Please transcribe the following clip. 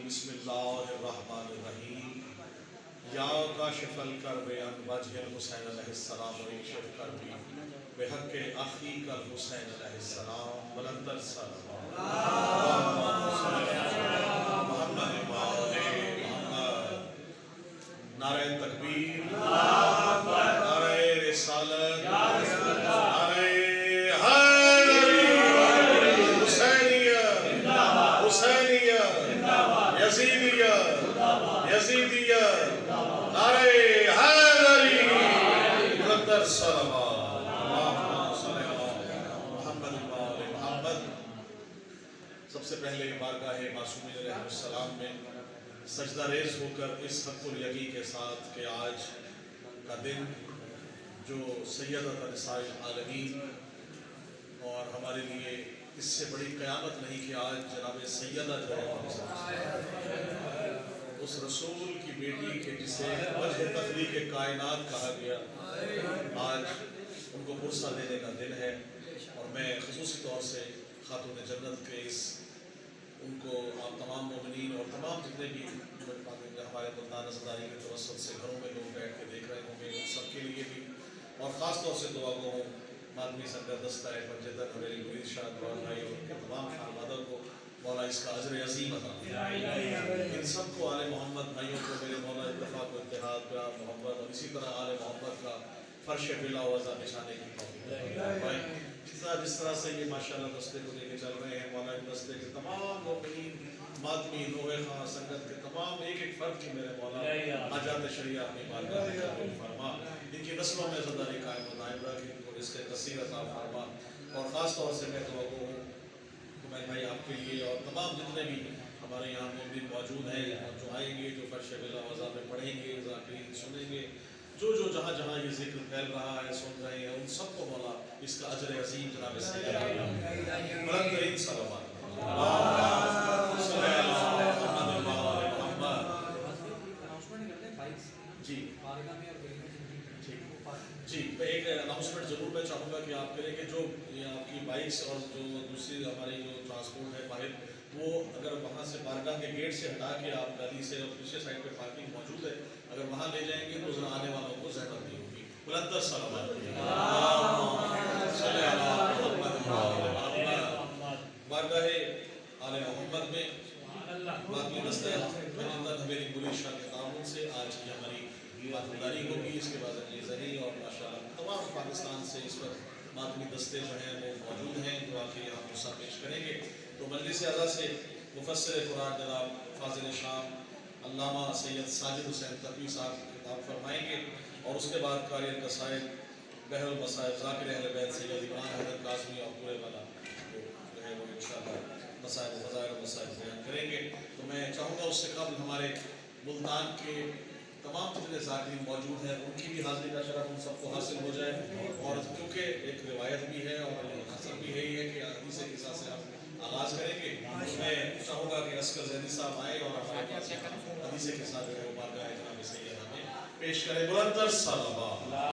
بسم اللہ الرحمن الرحیم یا کاشف الکرب عن وجہ الحسین علیہ السلام ویکشف کربی بحق اخیک الحسین علیہ السلام بلندر صلوات محمد محمد نعرہ تکبیر نعرہ رسالت نعرہ یزیدیہ نعرہ حیدری بلندر صلوات اللہم صلی علی محمد وآل محمد۔ سب سے پہلے بارگاہ معصومین علیہ السلام میں سجدہ ریز ہو کر اس حق الیقین کے ساتھ کہ آج کا دن جو سیدۃ نساء العالمین اور ہمارے لیے اس سے بڑی قیامت نہیں کہ آج جناب سیدہ جو ہے اس رسول کی بیٹی کے جسے وجہ تخلیق کائنات کہا گیا آج ان کو پرسہ دینے کا دن ہے، اور میں خصوصی طور سے خاتون جنت کے ان کو آپ تمام مومنین اور تمام جتنے بھی ہمارے بلدان نظرداری کے توسط سے گھروں میں لوگ بیٹھ کے دیکھ رہے ہوں گے ان سب کے لیے بھی، اور خاص طور سے دعا گو مادمی سنگر دستہ پنجتر حویلی مرید شاہ دعا بھائی اور ان کے تمام خانوادوں کو مولا اس کا اجر عظیم عطا فرمائے۔ ان سب کو آل محمد بھائیوں کو میرے مولا اتفاق و اتحاد پیار محبت اور اسی طرح آل محمد کا فرش بلا وضع بچھانے کی توفیق فرمائے۔ جس طرح سے یہ ماشاءاللہ دستے کو لے کے چل رہے ہیں، مولا ان دستے کے تمام مومنین مادمی نوے خواہ سنگت کے تمام ایک ایک فرد کی میرے مولا حاجات شریعہ اپنی بارگاہ میں قبول فرما، ان کی نسلوں میں زندگی قائم و دائم رکھ، ان کو رزق کثیر عطا فرما، اور خاص طور سے میں دعا گو ہوں بھائی آپ کے لیے اور تمام جتنے بھی ہمارے یہاں مومنین موجود ہیں اور جو آئیں گے، جو فرش بلا وضع میں پڑھیں گے، ذاکرین سنیں گے، جو جہاں جہاں یہ ذکر پھیل رہا ہے سن رہے ہیں، ان سب کو مولا اس کا اجر عظیم جناب سیدنا بلند ترین صلوات جی میں ایک اناؤنسمنٹ ضرور میں چاہوں گا کہ آپ کریں کہ جو آپ کی بائکس اور جو دوسری ہماری جو ٹرانسپورٹ ہے باہر، وہ اگر وہاں سے بارگاہ کے گیٹ سے ہٹا کے آپ گلی سے اور دوسرے سائڈ پہ پارکنگ موجود ہے، اگر وہاں لے جائیں گے تو ذرا آنے والوں کو زحمت نہیں ہوگی۔ بلندر صلوات بارگاہ آل محمد میں باقی دستہ پنجتر حویلی مرید شاہ کے تعاون سے آج کی ہماری ماتمداری ہوگی، اس کے بعد علی ذہی اور ماشاءاللہ تمام پاکستان سے اس وقت ماتمی دستے جو ہیں وہ موجود ہیں جو آ کے یہاں پرسہ پیش کریں گے۔ تو مجلس اعلیٰ سے مفسر قرآن جناب فاضل شام علامہ سید ساجد حسین تقوی صاحب خطاب فرمائیں گے، اور اس کے بعد قاری القصائد بحر المصائب ذاکر اہل بیت سید عمران حضرت کاظمی اور پورے والا جو ہے وہ انشاءاللہ مسائل و فضائل و مسائل بیان کریں گے۔ تو میں چاہوں گا اس سے قبل ہمارے ملتان کے تمام جتنے ذاکرین موجود ہیں ان کی بھی حاضری کا شرف ان سب کو حاصل ہو جائے، اور کیونکہ ایک روایت بھی ہے اور حسن بھی یہی ہے کہ حدیث قصہ سے آپ آغاز کریں گے، میں چاہوں گا کہ عسکر ذہنی صاحب آئے اور ہمارے پاس حدیث قصہ جو ہے وہ بارگاہ جناب سیدنا میں پیش کریں۔ بلندر صلوات